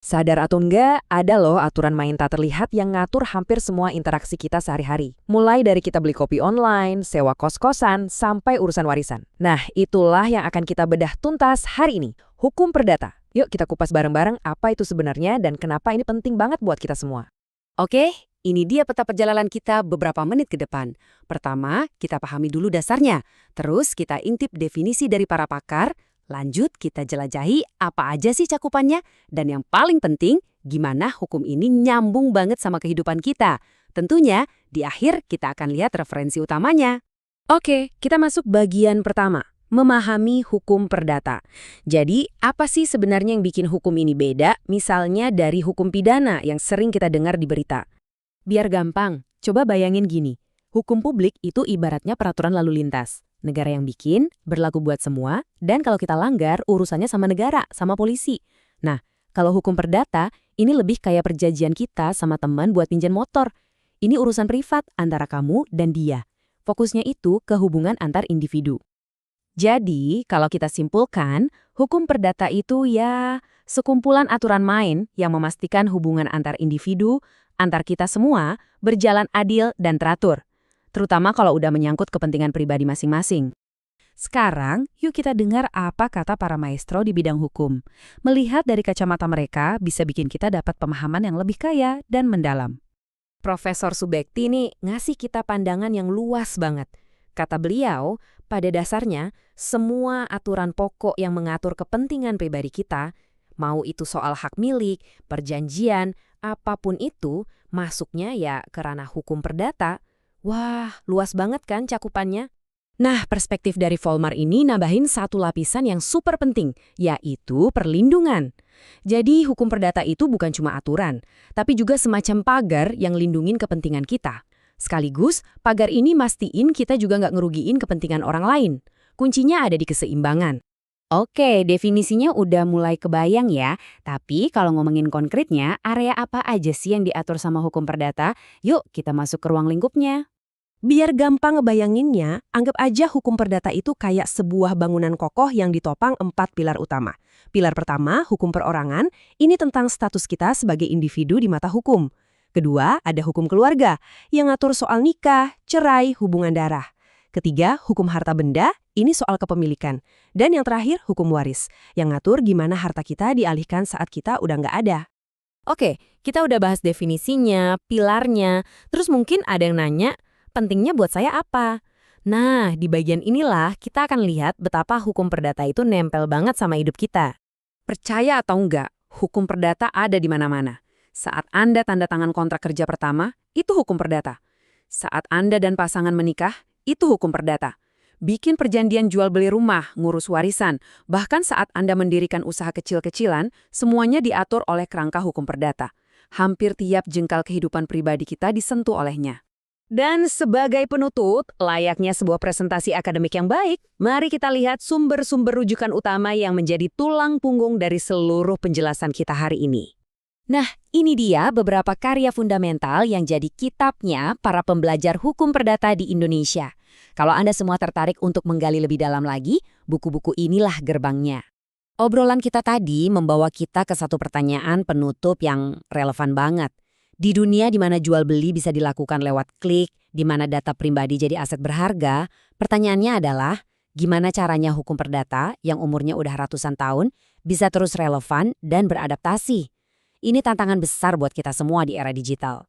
Sadar atau enggak, ada loh aturan main tak terlihat yang ngatur hampir semua interaksi kita sehari-hari. Mulai dari kita beli kopi online, sewa kos-kosan, sampai urusan warisan. Nah, itulah yang akan kita bedah tuntas hari ini. Hukum perdata. Yuk kita kupas bareng-bareng apa itu sebenarnya dan kenapa ini penting banget buat kita semua. Oke, ini dia peta perjalanan kita beberapa menit ke depan. Pertama, kita pahami dulu dasarnya. Terus kita intip definisi dari para pakar. Lanjut, kita jelajahi apa aja sih cakupannya. Dan yang paling penting, gimana hukum ini nyambung banget sama kehidupan kita. Tentunya, di akhir kita akan lihat referensi utamanya. Oke, kita masuk bagian pertama. Memahami hukum perdata. Jadi, apa sih sebenarnya yang bikin hukum ini beda, misalnya dari hukum pidana yang sering kita dengar di berita? Biar gampang, coba bayangin gini. Hukum publik itu ibaratnya peraturan lalu lintas. Negara yang bikin, berlaku buat semua, dan kalau kita langgar, urusannya sama negara, sama polisi. Nah, kalau hukum perdata, ini lebih kayak perjanjian kita sama teman buat pinjam motor. Ini urusan privat antara kamu dan dia. Fokusnya itu ke hubungan antar individu. Jadi, kalau kita simpulkan, hukum perdata itu ya sekumpulan aturan main yang memastikan hubungan antar individu, antar kita semua, berjalan adil dan teratur. Terutama kalau udah menyangkut kepentingan pribadi masing-masing. Sekarang, yuk kita dengar apa kata para maestro di bidang hukum. Melihat dari kacamata mereka bisa bikin kita dapat pemahaman yang lebih kaya dan mendalam. Profesor Subekti nih ngasih kita pandangan yang luas banget. Kata beliau, pada dasarnya, semua aturan pokok yang mengatur kepentingan pribadi kita, mau itu soal hak milik, perjanjian, apapun itu, masuknya ya ke ranah hukum perdata. Wah, luas banget kan cakupannya? Nah, perspektif dari Volmar ini nambahin satu lapisan yang super penting, yaitu perlindungan. Jadi, hukum perdata itu bukan cuma aturan, tapi juga semacam pagar yang lindungin kepentingan kita. Sekaligus, pagar ini mastiin kita juga nggak ngerugiin kepentingan orang lain. Kuncinya ada di keseimbangan. Oke, definisinya udah mulai kebayang ya. Tapi kalau ngomongin konkretnya, area apa aja sih yang diatur sama hukum perdata? Yuk, kita masuk ke ruang lingkupnya. Biar gampang ngebayanginnya, anggap aja hukum perdata itu kayak sebuah bangunan kokoh yang ditopang 4 pilar utama. Pilar pertama, hukum perorangan, ini tentang status kita sebagai individu di mata hukum. Kedua, ada hukum keluarga, yang ngatur soal nikah, cerai, hubungan darah. Ketiga, hukum harta benda, ini soal kepemilikan. Dan yang terakhir, hukum waris, yang ngatur gimana harta kita dialihkan saat kita udah nggak ada. Oke, kita udah bahas definisinya, pilarnya, terus mungkin ada yang nanya, pentingnya buat saya apa? Nah, di bagian inilah kita akan lihat betapa hukum perdata itu nempel banget sama hidup kita. Percaya atau enggak, hukum perdata ada di mana-mana. Saat Anda tanda tangan kontrak kerja pertama, itu hukum perdata. Saat Anda dan pasangan menikah, itu hukum perdata. Bikin perjanjian jual beli rumah, ngurus warisan, bahkan saat Anda mendirikan usaha kecil-kecilan, semuanya diatur oleh kerangka hukum perdata. Hampir tiap jengkal kehidupan pribadi kita disentuh olehnya. Dan sebagai penutup, layaknya sebuah presentasi akademik yang baik, mari kita lihat sumber-sumber rujukan utama yang menjadi tulang punggung dari seluruh penjelasan kita hari ini. Nah, ini dia beberapa karya fundamental yang jadi kitabnya para pembelajar hukum perdata di Indonesia. Kalau Anda semua tertarik untuk menggali lebih dalam lagi, buku-buku inilah gerbangnya. Obrolan kita tadi membawa kita ke satu pertanyaan penutup yang relevan banget. Di dunia di mana jual beli bisa dilakukan lewat klik, di mana data pribadi jadi aset berharga, pertanyaannya adalah gimana caranya hukum perdata yang umurnya udah ratusan tahun bisa terus relevan dan beradaptasi? Ini tantangan besar buat kita semua di era digital.